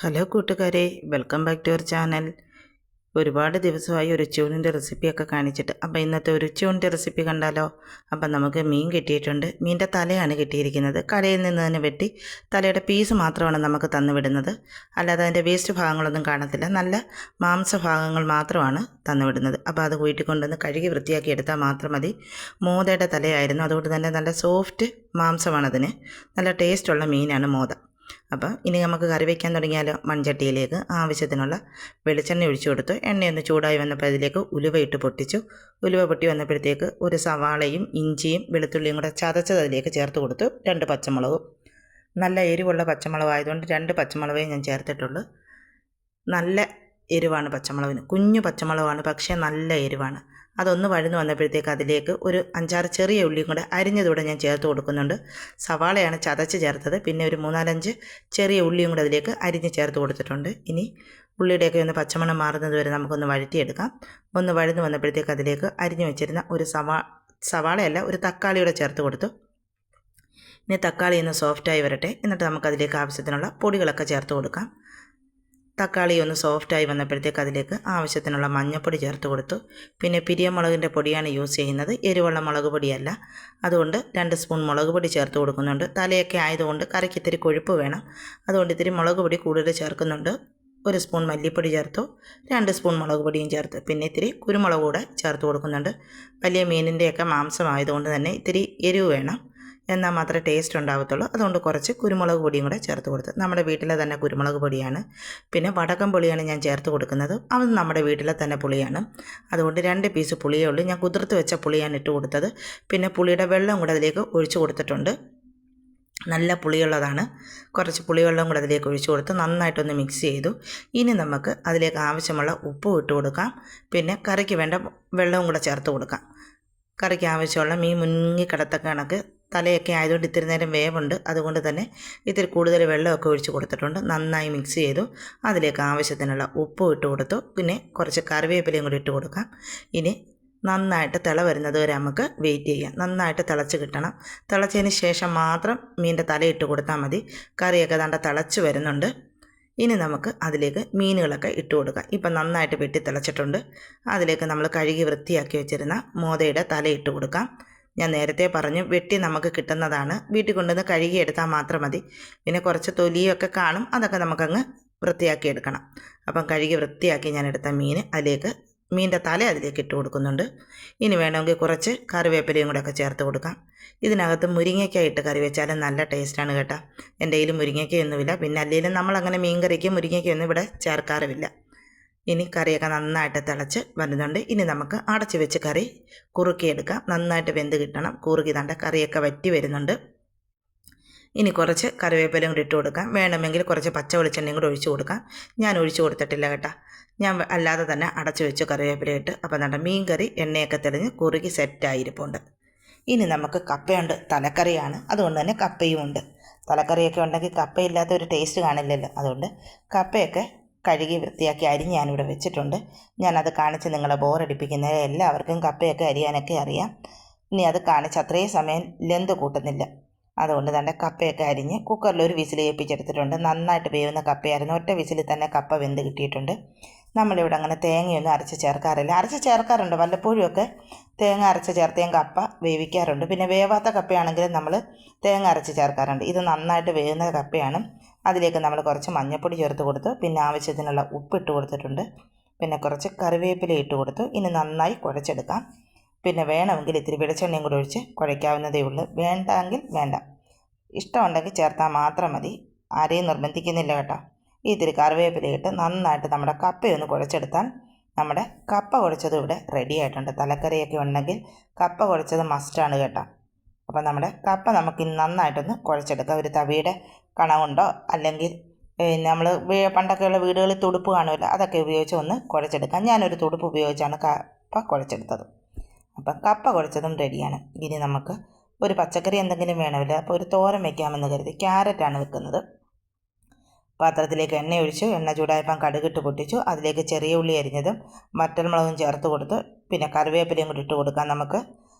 Hello കൂട്ടുകാരെ, welcome back to our channel. ഒരുപാട് ദിവസമായി ഒരു ഉച്ചയൂണിൻ്റെ റെസിപ്പിയൊക്കെ കാണിച്ചിട്ട്. അപ്പോൾ ഇന്നത്തെ ഒരു ഉച്ചയൂണിൻ്റെ റെസിപ്പി കണ്ടാലോ? അപ്പം നമുക്ക് മീൻ കിട്ടിയിട്ടുണ്ട്. മീൻ്റെ തലയാണ് കിട്ടിയിരിക്കുന്നത്. കടയിൽ നിന്ന് തന്നെ വെട്ടി തലയുടെ പീസ് മാത്രമാണ് നമുക്ക് തന്നു വിടുന്നത്. അല്ലാതെ അതിൻ്റെ വേസ്റ്റ് ഭാഗങ്ങളൊന്നും കാണത്തില്ല. നല്ല മാംസഭാഗങ്ങൾ മാത്രമാണ് തന്നു വിടുന്നത്. അപ്പോൾ അത് വീട്ടിൽ കൊണ്ടുവന്ന് കഴുകി വൃത്തിയാക്കി എടുത്താൽ മാത്രം മതി. മോതയുടെ തലയായിരുന്നു, അതുകൊണ്ട് തന്നെ നല്ല സോഫ്റ്റ് മാംസമാണതിന്. നല്ല ടേസ്റ്റുള്ള മീനാണ് മോത. അപ്പോൾ ഇനി നമുക്ക് കറി വയ്ക്കാൻ തുടങ്ങിയാലോ? മൺചട്ടിയിലേക്ക് ആവശ്യത്തിനുള്ള വെളിച്ചെണ്ണ ഒഴിച്ചു കൊടുത്തു. എണ്ണയൊന്ന് ചൂടായി വന്നപ്പോൾ അതിലേക്ക് ഉലുവ ഇട്ട് പൊട്ടിച്ചു. ഉലുവ പൊട്ടി വന്നപ്പോഴത്തേക്ക് ഒരു സവാളയും ഇഞ്ചിയും വെളുത്തുള്ളിയും കൂടെ ചതച്ചത് അതിലേക്ക് ചേർത്ത് കൊടുത്തു. 2 പച്ചമുളകും. നല്ല എരിവുള്ള പച്ചമുളകായതുകൊണ്ട് 2 പച്ചമുളകേ ഞാൻ ചേർത്തിട്ടുള്ളൂ. നല്ല എരിവാണ് പച്ചമുളകിന്. കുഞ്ഞു പച്ചമുളകാണ്, പക്ഷേ നല്ല എരിവാണ്. അതൊന്ന് വഴന്നു വന്നപ്പോഴത്തേക്ക് അതിലേക്ക് ഒരു 5-6 ചെറിയ ഉള്ളിയും കൂടെ അരിഞ്ഞതൂടെ ഞാൻ ചേർത്ത് കൊടുക്കുന്നുണ്ട്. സവാളയാണ് ചതച്ച് ചേർത്തത്. പിന്നെ ഒരു 3-4 ചെറിയ ഉള്ളിയും കൂടെ അതിലേക്ക് അരിഞ്ഞ് ചേർത്ത് കൊടുത്തിട്ടുണ്ട്. ഇനി ഉള്ളിയുടെയൊക്കെ ഒന്ന് പച്ചമണം മാറുന്നത് വരെ നമുക്കൊന്ന് വഴറ്റിയെടുക്കാം. ഒന്ന് വഴന്നു വന്നപ്പോഴത്തേക്ക് അതിലേക്ക് അരിഞ്ഞു വെച്ചിരുന്ന ഒരു സവാളയല്ല ഒരു തക്കാളിയുടെ ചേർത്ത് കൊടുത്തു. ഇനി തക്കാളി ഒന്ന് സോഫ്റ്റായി വരട്ടെ. എന്നിട്ട് നമുക്കതിലേക്ക് ആവശ്യത്തിനുള്ള പൊടികളൊക്കെ ചേർത്ത് കൊടുക്കാം. തക്കാളി ഒന്ന് സോഫ്റ്റായി വന്നപ്പോഴത്തേക്ക് അതിലേക്ക് ആവശ്യത്തിനുള്ള മഞ്ഞൾപ്പൊടി ചേർത്ത് കൊടുത്തു. പിന്നെ പിരിയമുളകിൻ്റെ പൊടിയാണ് യൂസ് ചെയ്യുന്നത്, എരിവുള്ള മുളക് പൊടിയല്ല. അതുകൊണ്ട് 2 സ്പൂൺ മുളക് പൊടി ചേർത്ത് കൊടുക്കുന്നുണ്ട്. തലയൊക്കെ ആയതുകൊണ്ട് കറിക്ക് ഇത്തിരി കൊഴുപ്പ് വേണം. അതുകൊണ്ട് ഇത്തിരി മുളക് പൊടി കൂടുതൽ ചേർക്കുന്നുണ്ട്. 1 സ്പൂൺ മല്ലിപ്പൊടി ചേർത്തു. 2 സ്പൂൺ മുളക് പൊടിയും ചേർത്ത്. പിന്നെ ഇത്തിരി കുരുമുളക് കൂടെ ചേർത്ത് കൊടുക്കുന്നുണ്ട്. വലിയ മീനിൻ്റെയൊക്കെ മാംസമായതുകൊണ്ട് തന്നെ ഇത്തിരി എരിവ് വേണം, എന്നാൽ മാത്രമേ ടേസ്റ്റ് ഉണ്ടാകത്തുള്ളൂ. അതുകൊണ്ട് കുറച്ച് കുരുമുളക് പൊടിയും കൂടെ ചേർത്ത് കൊടുത്ത്. നമ്മുടെ വീട്ടിലെ തന്നെ കുരുമുളക് പൊടിയാണ്. പിന്നെ വടക്കം പുളിയാണ് ഞാൻ ചേർത്ത് കൊടുക്കുന്നത്. അത് നമ്മുടെ വീട്ടിലെ തന്നെ പുളിയാണ്. അതുകൊണ്ട് 2 പീസ് പുളിയേ ഉള്ളൂ. ഞാൻ കുതിർത്ത് വെച്ച പുളിയാണ് ഇട്ട് കൊടുത്തത്. പിന്നെ പുളിയുടെ വെള്ളം കൂടെ അതിലേക്ക് ഒഴിച്ചു കൊടുത്തിട്ടുണ്ട്. നല്ല പുളിയുള്ളതാണ്. കുറച്ച് പുളിവെള്ളം കൂടെ അതിലേക്ക് ഒഴിച്ചു കൊടുത്ത് നന്നായിട്ടൊന്ന് മിക്സ് ചെയ്തു. ഇനി നമുക്ക് അതിലേക്ക് ആവശ്യമുള്ള ഉപ്പും ഇട്ട് കൊടുക്കാം. പിന്നെ കറിക്ക് വേണ്ട വെള്ളവും കൂടെ ചേർത്ത് കൊടുക്കാം. കറിക്ക് ആവശ്യമുള്ള മീൻ മുങ്ങിക്കിടത്തക്ക കണക്ക് തലയൊക്കെ ആയതുകൊണ്ട് ഇത്തിരി നേരം വേവുണ്ട്. അതുകൊണ്ട് തന്നെ ഇത്തിരി കൂടുതൽ വെള്ളമൊക്കെ ഒഴിച്ച് കൊടുത്തിട്ടുണ്ട്. നന്നായി മിക്സ് ചെയ്തു. അതിലേക്ക് ആവശ്യത്തിനുള്ള ഉപ്പും ഇട്ട് കൊടുത്തു. പിന്നെ കുറച്ച് കറിവേപ്പിലയും കൂടി ഇട്ട് കൊടുക്കാം. ഇനി നന്നായിട്ട് തിള വരുന്നത് വരെ നമുക്ക് വെയിറ്റ് ചെയ്യാം. നന്നായിട്ട് തിളച്ച് കിട്ടണം. തിളച്ചതിന് ശേഷം മാത്രം മീനിൻ്റെ തലയിട്ട് കൊടുത്താൽ മതി. കറിയൊക്കെ ദാണ്ട തിളച്ച് വരുന്നുണ്ട്. ഇനി നമുക്ക് അതിലേക്ക് മീനുകളൊക്കെ ഇട്ട് കൊടുക്കാം. ഇപ്പം നന്നായിട്ട് വെട്ടി തിളച്ചിട്ടുണ്ട്. അതിലേക്ക് നമ്മൾ കഴുകി വൃത്തിയാക്കി വെച്ചിരുന്ന മോതയുടെ തല ഇട്ട് കൊടുക്കാം. ഞാൻ നേരത്തെ പറഞ്ഞു, വെട്ടി നമുക്ക് കിട്ടുന്നതാണ്. വീട്ടിൽ കൊണ്ടുവന്ന് കഴുകിയെടുത്താൽ മാത്രം മതി. പിന്നെ കുറച്ച് തൊലിയൊക്കെ കാണും, അതൊക്കെ നമുക്കങ്ങ് വൃത്തിയാക്കി എടുക്കണം. അപ്പം കഴുകി വൃത്തിയാക്കി ഞാൻ എടുത്ത മീനിൻ്റെ തല അതിലേക്ക് ഇട്ട് കൊടുക്കുന്നുണ്ട്. ഇനി വേണമെങ്കിൽ കുറച്ച് കറിവേപ്പിലയും കൂടെ ഒക്കെ ചേർത്ത് കൊടുക്കാം. ഇതിനകത്ത് മുരിങ്ങയ്ക്ക ഇട്ട് കറി വെച്ചാലും നല്ല ടേസ്റ്റാണ് കേട്ടോ. എൻ്റെ കയ്യിൽ മുരിങ്ങയ്ക്കയൊന്നുമില്ല. പിന്നെ അല്ലെങ്കിലും നമ്മളങ്ങനെ മീൻ കറിക്ക് മുരിങ്ങയ്ക്കയൊന്നും ഇവിടെ ചേർക്കാറുമില്ല. ഇനി കറിയൊക്കെ നന്നായിട്ട് തിളച്ച് വരുന്നുണ്ട്. ഇനി നമുക്ക് അടച്ച് വെച്ച് കറി കുറുക്കിയെടുക്കാം. നന്നായിട്ട് വെന്ത് കിട്ടണം. കുറുകി തണ്ട കറിയൊക്കെ വറ്റി വരുന്നുണ്ട്. ഇനി കുറച്ച് കറിവേപ്പിലയും കൂടി ഇട്ട് കൊടുക്കാം. വേണമെങ്കിൽ കുറച്ച് പച്ച വെളിച്ചെണ്ണയും കൂടി ഒഴിച്ചു കൊടുക്കാം. ഞാൻ ഒഴിച്ചു കൊടുത്തിട്ടില്ല കേട്ടോ. ഞാൻ അല്ലാതെ തന്നെ അടച്ചു വെച്ച് കറിവേപ്പില ഇട്ട്. അപ്പോൾ നല്ല മീൻ കറി എണ്ണയൊക്കെ തെളിഞ്ഞ് കുറുകി സെറ്റായിരിപ്പുണ്ട്. ഇനി നമുക്ക് കപ്പയുണ്ട്. തലക്കറിയാണ്, അതുകൊണ്ട് തന്നെ കപ്പയും ഉണ്ട്. തലക്കറിയൊക്കെ ഉണ്ടെങ്കിൽ കപ്പയില്ലാത്ത ഒരു ടേസ്റ്റ് കാണില്ലല്ലോ. അതുകൊണ്ട് കപ്പയൊക്കെ കഴുകി വൃത്തിയാക്കി അരിഞ്ഞ് ഞാനിവിടെ വെച്ചിട്ടുണ്ട്. ഞാനത് കാണിച്ച് നിങ്ങളെ ബോറടിപ്പിക്കുന്നത്. എല്ലാവർക്കും കപ്പയൊക്കെ അരിയാനൊക്കെ അറിയാം. ഇനി അത് കാണിച്ച് അത്രയും സമയം ലെന്ത് കൂട്ടുന്നില്ല. അതുകൊണ്ട് തന്നെ കപ്പയൊക്കെ അരിഞ്ഞ് കുക്കറിൽ ഒരു വിസിൽ ഏൽപ്പിച്ചെടുത്തിട്ടുണ്ട്. നന്നായിട്ട് വേവുന്ന കപ്പയായിരുന്നു. ഒറ്റ വിസിലിൽ തന്നെ കപ്പ വെന്ത് കിട്ടിയിട്ടുണ്ട്. നമ്മളിവിടെ അങ്ങനെ തേങ്ങയൊന്നും അരച്ച് ചേർക്കാറില്ല. അരച്ച് ചേർക്കാറുണ്ട് വല്ലപ്പോഴും ഒക്കെ. തേങ്ങ അരച്ച് ചേർത്തേം കപ്പ വേവിക്കാറുണ്ട്. പിന്നെ വേവാത്ത കപ്പയാണെങ്കിലും നമ്മൾ തേങ്ങ അരച്ച് ചേർക്കാറുണ്ട്. ഇത് നന്നായിട്ട് വേവുന്ന കപ്പയാണ്. അതിലേക്ക് നമ്മൾ കുറച്ച് മഞ്ഞൾപ്പൊടി ചേർത്ത് കൊടുത്തു. പിന്നെ ആവശ്യത്തിനുള്ള ഉപ്പിട്ട് കൊടുത്തിട്ടുണ്ട്. പിന്നെ കുറച്ച് കറിവേപ്പില ഇട്ട് കൊടുത്തു. ഇനി നന്നായി കുഴച്ചെടുക്കാം. പിന്നെ വേണമെങ്കിൽ ഇത്തിരി വെളിച്ചെണ്ണയും കൂടി ഒഴിച്ച് കുഴയ്ക്കാവുന്നതേ ഉള്ളൂ. വേണ്ടെങ്കിൽ വേണ്ട, ഇഷ്ടമുണ്ടെങ്കിൽ ചേർത്താൽ മാത്രം മതി. ആരെയും നിർബന്ധിക്കുന്നില്ല കേട്ടോ. ഇത്തിരി കറിവേപ്പില ഇട്ട് നന്നായിട്ട് നമ്മുടെ കപ്പയൊന്ന് കുഴച്ചെടുത്താൽ നമ്മുടെ കപ്പ കുഴച്ചത് ഇവിടെ റെഡി ആയിട്ടുണ്ട്. തലക്കറിയൊക്കെ ഉണ്ടെങ്കിൽ കപ്പ കുഴച്ചത് മസ്റ്റാണ് കേട്ടോ. അപ്പം നമ്മുടെ കപ്പ നമുക്ക് നന്നായിട്ടൊന്ന് കുഴച്ചെടുക്കാം. ഒരു തവിയുടെ കണമുണ്ടോ അല്ലെങ്കിൽ നമ്മൾ പണ്ടൊക്കെയുള്ള വീടുകളിൽ തുടുപ്പ് കാണുമല്ലോ, അതൊക്കെ ഉപയോഗിച്ച് ഒന്ന് കുഴച്ചെടുക്കാം. ഞാനൊരു തുടുപ്പ് ഉപയോഗിച്ചാണ് കപ്പ കുഴച്ചെടുത്തത്. അപ്പം കപ്പ കുഴച്ചതും റെഡിയാണ്. ഇനി നമുക്ക് ഒരു പച്ചക്കറി എന്തെങ്കിലും വേണമല്ലോ. അപ്പോൾ ഒരു തോരൻ വയ്ക്കാമെന്ന് കരുതി ക്യാരറ്റാണ് വെക്കുന്നത്. പാത്രത്തിലേക്ക് എണ്ണ ഒഴിച്ചു. എണ്ണ ചൂടായപ്പം കടുകിട്ട് പൊട്ടിച്ചു. അതിലേക്ക് ചെറിയ ഉള്ളി അരിഞ്ഞതും വറ്റൽമുളകും ചേർത്ത് കൊടുത്ത് പിന്നെ കറിവേപ്പിലയും കൂടി ഇട്ട് കൊടുക്കാം നമുക്ക്.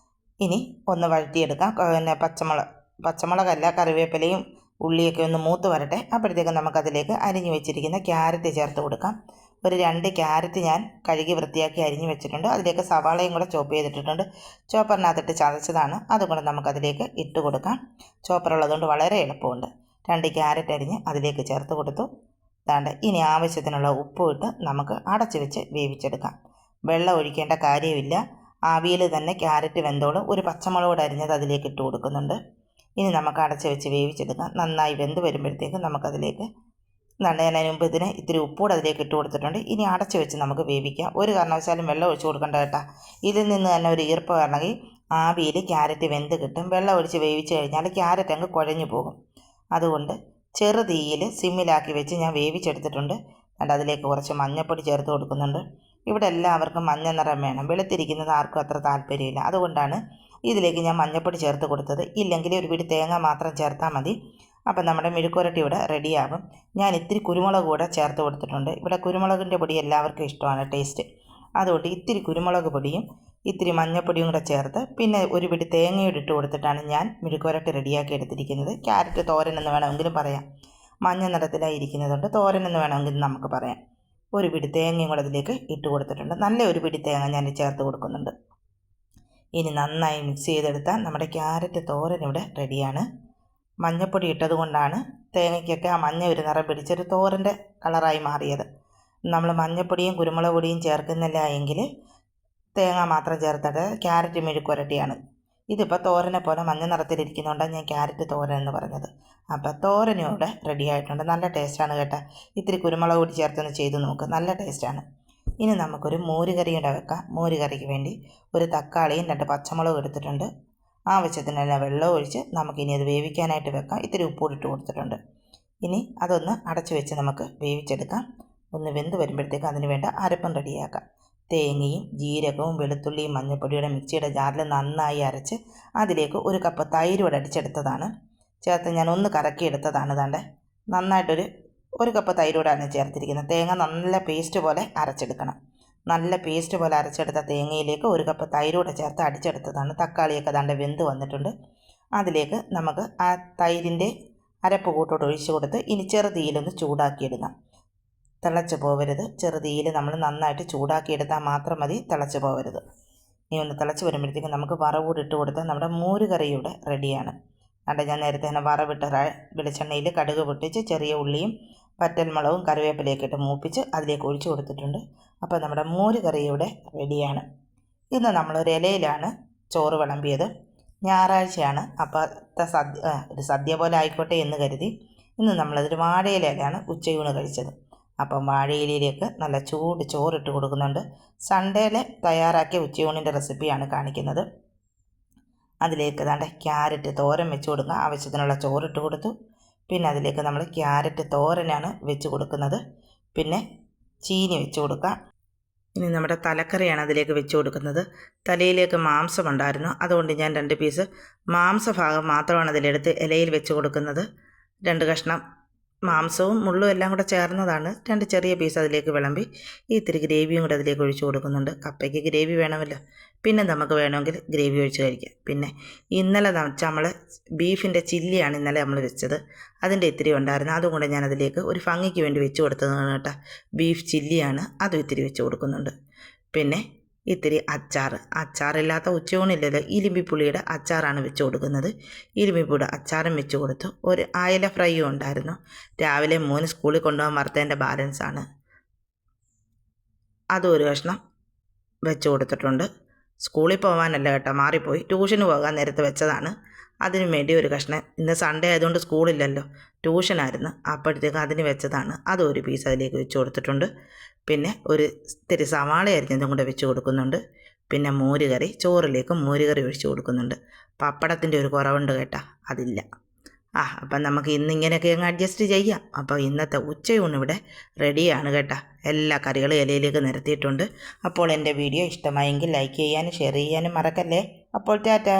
ഇനി ഒന്ന് വഴറ്റിയെടുക്കാം. പിന്നെ പച്ചമുളകല്ല, കറിവേപ്പിലയും ഉള്ളിയൊക്കെ ഒന്ന് മൂത്ത് വരട്ടെ. അപ്പോഴത്തേക്കും നമുക്കതിലേക്ക് അരിഞ്ഞു വെച്ചിരിക്കുന്ന ക്യാരറ്റ് ചേർത്ത് കൊടുക്കാം. ഒരു 2 ക്യാരറ്റ് ഞാൻ കഴുകി വൃത്തിയാക്കി അരിഞ്ഞു വെച്ചിട്ടുണ്ട്. അതിലേക്ക് സവാളയും കൂടെ ചോപ്പ് ചെയ്തിട്ടിട്ടുണ്ട്. ചോപ്പറിനകത്തിട്ട് ചതച്ചതാണ്, അതുകൊണ്ട് നമുക്കതിലേക്ക് ഇട്ട് കൊടുക്കാം. ചോപ്പറുള്ളതുകൊണ്ട് വളരെ എളുപ്പമുണ്ട്. 2 ക്യാരറ്റ് അരിഞ്ഞ് അതിലേക്ക് ചേർത്ത് കൊടുത്തു. ഇനി ആവശ്യത്തിനുള്ള ഉപ്പ് ഇട്ട് നമുക്ക് അടച്ചു വെച്ച് വേവിച്ചെടുക്കാം. വെള്ളം ഒഴിക്കേണ്ട കാര്യമില്ല. ആവിയിൽ തന്നെ ക്യാരറ്റ് വെന്തോളും. ഒരു പച്ചമുളക് അരിഞ്ഞത് അതിലേക്ക് ഇട്ട് കൊടുക്കുന്നുണ്ട്. ഇനി നമുക്ക് അടച്ചു വെച്ച് വേവിച്ചെടുക്കാം. നന്നായി വെന്ത് വരുമ്പോഴത്തേക്ക് നമുക്കതിലേക്ക് ഞാൻ അതിന് മുമ്പ് ഇത്തിരി ഉപ്പൂടെ അതിലേക്ക് ഇട്ട് കൊടുത്തിട്ടുണ്ട്. ഇനി അടച്ചു വെച്ച് നമുക്ക് വേവിക്കാം. ഒരു കാരണവശാലും വെള്ളം ഒഴിച്ച് കൊടുക്കേണ്ട കേട്ടോ. ഇതിൽ നിന്ന് തന്നെ ഒരു ഈർപ്പം വരണമെങ്കിൽ ആവിയിൽ ക്യാരറ്റ് വെന്ത് കിട്ടും. വെള്ളം ഒഴിച്ച് വേവിച്ച് കഴിഞ്ഞാൽ ക്യാരറ്റ് അങ്ങ് കുഴഞ്ഞു പോകും. അതുകൊണ്ട് ചെറു തീയിൽ സിമ്മിലാക്കി വെച്ച് ഞാൻ വേവിച്ചെടുത്തിട്ടുണ്ട്. അതിലേക്ക് കുറച്ച് മഞ്ഞൾപ്പൊടി ചേർത്ത് കൊടുക്കുന്നുണ്ട്. ഇവിടെ എല്ലാവർക്കും മഞ്ഞ നിറം വേണം. വെളുത്തിരിക്കുന്നത് ആർക്കും അത്ര താല്പര്യമില്ല. അതുകൊണ്ടാണ് ഇതിലേക്ക് ഞാൻ മഞ്ഞൾപ്പൊടി ചേർത്ത് കൊടുത്തത്. ഇല്ലെങ്കിൽ ഒരു പിടി തേങ്ങ മാത്രം ചേർത്താൽ മതി. അപ്പം നമ്മുടെ മെഴുക്കുവരട്ടി ഇവിടെ റെഡിയാകും. ഞാൻ ഇത്തിരി കുരുമുളക് കൂടെ ചേർത്ത് കൊടുത്തിട്ടുണ്ട്. ഇവിടെ കുരുമുളകിൻ്റെ പൊടി എല്ലാവർക്കും ഇഷ്ടമാണ് ടേസ്റ്റ്. അതുകൊണ്ട് ഇത്തിരി കുരുമുളക് പൊടിയും ഇത്തിരി മഞ്ഞൾപ്പൊടിയും കൂടെ ചേർത്ത് പിന്നെ ഒരു പിടി തേങ്ങയോട് ഇട്ട് കൊടുത്തിട്ടാണ് ഞാൻ മെഴുക്കുവരട്ടി റെഡിയാക്കി എടുത്തിരിക്കുന്നത്. ക്യാരറ്റ് തോരൻ എന്ന് വേണമെങ്കിലും പറയാം. മഞ്ഞ നിറത്തിലായിരിക്കുന്നതുകൊണ്ട് തോരൻ എന്ന് വേണമെങ്കിലും നമുക്ക് പറയാം. ഒരു പിടി തേങ്ങയും കൂടെ അതിലേക്ക് ഇട്ട് കൊടുത്തിട്ടുണ്ട്. നല്ല ഒരു പിടി തേങ്ങ ഞാൻ ചേർത്ത് കൊടുക്കുന്നുണ്ട്. ഇനി നന്നായി മിക്സ് ചെയ്തെടുത്താൽ നമ്മുടെ ക്യാരറ്റ് തോരൻ ഇവിടെ റെഡിയാണ്. മഞ്ഞൾപ്പൊടി ഇട്ടത് കൊണ്ടാണ് തേങ്ങയ്ക്കൊക്കെ ആ മഞ്ഞ ഒരു നിറം പിടിച്ചൊരു തോരൻ്റെ കളറായി മാറിയത്. നമ്മൾ മഞ്ഞൾപ്പൊടിയും കുരുമുളക് പൊടിയും ചേർക്കുന്നില്ല എങ്കിൽ തേങ്ങ മാത്രം ചേർത്തിട്ട് ക്യാരറ്റ് മെഴുക്കുവരട്ടിയാണ്. ഇതിപ്പോൾ തോരനെ പോലെ മഞ്ഞ നിറത്തിലിരിക്കുന്നതുകൊണ്ടാണ് ഞാൻ ക്യാരറ്റ് തോരൻ എന്ന് പറഞ്ഞത്. അപ്പോൾ തോരനും ഇവിടെ റെഡി ആയിട്ടുണ്ട്. നല്ല ടേസ്റ്റാണ് കേട്ടോ. ഇത്തിരി കുരുമുളക് പൊടി ചേർത്തൊന്ന് ചെയ്ത് നോക്ക്, നല്ല ടേസ്റ്റാണ്. ഇനി നമുക്കൊരു മോരുകറി കൂടെ വെക്കാം. മോരുകറിക്ക് വേണ്ടി ഒരു തക്കാളിയും 2 പച്ചമുളകും എടുത്തിട്ടുണ്ട്. ആവശ്യത്തിനുള്ള വെള്ളം ഒഴിച്ച് നമുക്കിനി അത് വേവിക്കാനായിട്ട് വെക്കാം. ഇത്തിരി ഉപ്പൂടിട്ട് കൊടുത്തിട്ടുണ്ട്. ഇനി അതൊന്ന് അടച്ചു വെച്ച് നമുക്ക് വേവിച്ചെടുക്കാം. ഒന്ന് വെന്ത് വരുമ്പോഴത്തേക്ക് അതിന് വേണ്ട അരപ്പം റെഡിയാക്കാം. തേങ്ങയും ജീരകവും വെളുത്തുള്ളിയും മഞ്ഞൾപ്പൊടിയുടെ മിക്സിയുടെ ജാറിൽ നന്നായി അരച്ച് അതിലേക്ക് 1 കപ്പ് തൈര് കൂടെ അടിച്ചെടുത്തതാണ് ചേർത്ത് ഞാൻ ഒന്ന് കറക്കിയെടുത്തതാണ്. നന്നായിട്ടൊരു 1 കപ്പ് തൈര് കൂടെയാണ് ചേർത്തിരിക്കുന്നത്. തേങ്ങ നല്ല പേസ്റ്റ് പോലെ അരച്ചെടുക്കണം. നല്ല പേസ്റ്റ് പോലെ അരച്ചെടുത്ത തേങ്ങയിലേക്ക് 1 കപ്പ് തൈര് കൂടെ ചേർത്ത് അടിച്ചെടുത്തതാണ്. തക്കാളിയൊക്കെ വെന്ത് വന്നിട്ടുണ്ട്. അതിലേക്ക് നമുക്ക് ആ തൈരിൻ്റെ അരപ്പ് കൂട്ടോട്ട് ഒഴിച്ച് കൊടുത്ത് ഇനി ചെറുതീയിലൊന്ന് ചൂടാക്കിയെടുക്കാം. തിളച്ച് പോവരുത്. ചെറുതീയിൽ നമ്മൾ നന്നായിട്ട് ചൂടാക്കിയെടുത്താൽ മാത്രം മതി, തിളച്ച് പോവരുത്. ഇനി ഒന്ന് തിളച്ച് വരുമ്പോഴത്തേക്ക് നമുക്ക് വറവൂടി ഇട്ട് കൊടുത്താൽ നമ്മുടെ മോരുകറിയുടെ റെഡിയാണ്. ഞാൻ നേരത്തെ തന്നെ വറവിട്ട് വെളിച്ചെണ്ണയിൽ കടുക് പൊട്ടിച്ച് ചെറിയ ഉള്ളിയും പറ്റൽമുളകും കറിവേപ്പിലയൊക്കെ ഇട്ട് മൂപ്പിച്ച് അതിലേക്ക് ഒഴിച്ചു കൊടുത്തിട്ടുണ്ട്. അപ്പോൾ നമ്മുടെ മോരുകറിയുടെ റെഡിയാണ്. ഇന്ന് നമ്മളൊരു ഇലയിലാണ് ചോറ് വിളമ്പിയത്. ഞായറാഴ്ചയാണ്. അപ്പോൾ ഒരു സദ്യ പോലെ ആയിക്കോട്ടെ എന്ന് കരുതി ഇന്ന് നമ്മളതൊരു വാഴയിലയിലാണ് ഉച്ചയൂണ് കഴിച്ചത്. അപ്പം വാഴയിലയിലേക്ക് നല്ല ചൂട് ചോറിട്ട് കൊടുക്കുന്നുണ്ട്. സൺഡേയിൽ തയ്യാറാക്കിയ ഉച്ചയൂണിൻ്റെ റെസിപ്പിയാണ് കാണിക്കുന്നത്. അതിലേക്ക് ക്യാരറ്റ് തോരൻ വെച്ച് കൊടുക്കുക. ആവശ്യത്തിനുള്ള ചോറിട്ട് കൊടുത്തു. പിന്നെ അതിലേക്ക് നമ്മൾ ക്യാരറ്റ് തോരനാണ് വെച്ച് കൊടുക്കുന്നത്. പിന്നെ ചീനി വെച്ച് കൊടുക്കാം. ഇനി നമ്മുടെ തലക്കറിയാണ് അതിലേക്ക് വെച്ച് കൊടുക്കുന്നത്. തലയിലേക്ക് മാംസമുണ്ടായിരുന്നു, അതുകൊണ്ട് ഞാൻ 2 പീസ് മാംസഭാഗം മാത്രമാണ് അതിലെടുത്ത് ഇലയിൽ വെച്ച് കൊടുക്കുന്നത്. 2 കഷ്ണം മാംസവും മുള്ളും എല്ലാം കൂടെ ചേർന്നതാണ്. 2 ചെറിയ പീസ് അതിലേക്ക് വിളമ്പി ഇത്തിരി ഗ്രേവിയും കൂടെ അതിലേക്ക് ഒഴിച്ച് കൊടുക്കുന്നുണ്ട്. കപ്പയ്ക്ക് ഗ്രേവി വേണമല്ലോ. പിന്നെ നമുക്ക് വേണമെങ്കിൽ ഗ്രേവി ഒഴിച്ച് കഴിക്കാം. പിന്നെ ഇന്നലെ നമ്മൾ ബീഫിൻ്റെ ചില്ലിയാണ് ഇന്നലെ നമ്മൾ വെച്ചത്. അതിൻ്റെ ഇത്തിരി ഉണ്ടായിരുന്നു. അതും കൂടെ ഞാൻ അതിലേക്ക് ഒരു ഭംഗിക്ക് വേണ്ടി വെച്ച് കൊടുത്തതാണ് കേട്ടോ. ബീഫ് ചില്ലിയാണ്, അതും ഇത്തിരി വെച്ച് കൊടുക്കുന്നുണ്ട്. പിന്നെ ഇത്തിരി അച്ചാറില്ലാത്ത ഉച്ചയൂണില്ലല്ലോ. ഇരുമ്പിപ്പുളിയുടെ അച്ചാറാണ് വെച്ച് കൊടുക്കുന്നത്. ഇരുമ്പിപ്പുളിയുടെ അച്ചാറും വെച്ച് കൊടുത്തു. ഒരു അയല ഫ്രൈയും ഉണ്ടായിരുന്നു. രാവിലെ മോന് സ്കൂളിൽ കൊണ്ടുപോകാൻ വറുത്തതിൻ്റെ ബാലൻസാണ്. അതും ഒരു കഷ്ണം വെച്ച് കൊടുത്തിട്ടുണ്ട്. സ്കൂളിൽ പോകാനല്ല കേട്ടോ, മാറിപ്പോയി. ട്യൂഷന് പോകാൻ നേരത്ത് വെച്ചതാണ്. അതിനു വേണ്ടി ഒരു കഷ്ണം, ഇന്ന് സൺഡേ ആയതുകൊണ്ട് സ്കൂളില്ലല്ലോ, ട്യൂഷനായിരുന്നു. അപ്പോഴത്തേക്ക് അതിന് വെച്ചതാണ്. അതും ഒരു പീസ് അതിലേക്ക് വെച്ച് കൊടുത്തിട്ടുണ്ട്. പിന്നെ ഒരു ഇത്തിരി സവാള അരിഞ്ഞതും കൂടെ വെച്ച് കൊടുക്കുന്നുണ്ട്. പിന്നെ മോരുകറി, ചോറിലേക്ക് മോരുകറി ഒഴിച്ച് കൊടുക്കുന്നുണ്ട്. പപ്പടത്തിൻ്റെ ഒരു കുറവുണ്ട് കേട്ടോ, അതില്ല. അപ്പം നമുക്ക് ഇന്നിങ്ങനെയൊക്കെ അങ്ങ് അഡ്ജസ്റ്റ് ചെയ്യാം. അപ്പോൾ ഇന്നത്തെ ഉച്ചയൂണ് ഇവിടെ റെഡിയാണ് കേട്ടോ. എല്ലാ കറികളും ഇലയിലേക്ക് നിരത്തിയിട്ടുണ്ട്. അപ്പോൾ എൻ്റെ വീഡിയോ ഇഷ്ടമായെങ്കിൽ ലൈക്ക് ചെയ്യാനും ഷെയർ ചെയ്യാനും മറക്കല്ലേ. അപ്പോൾ ടാറ്റാ.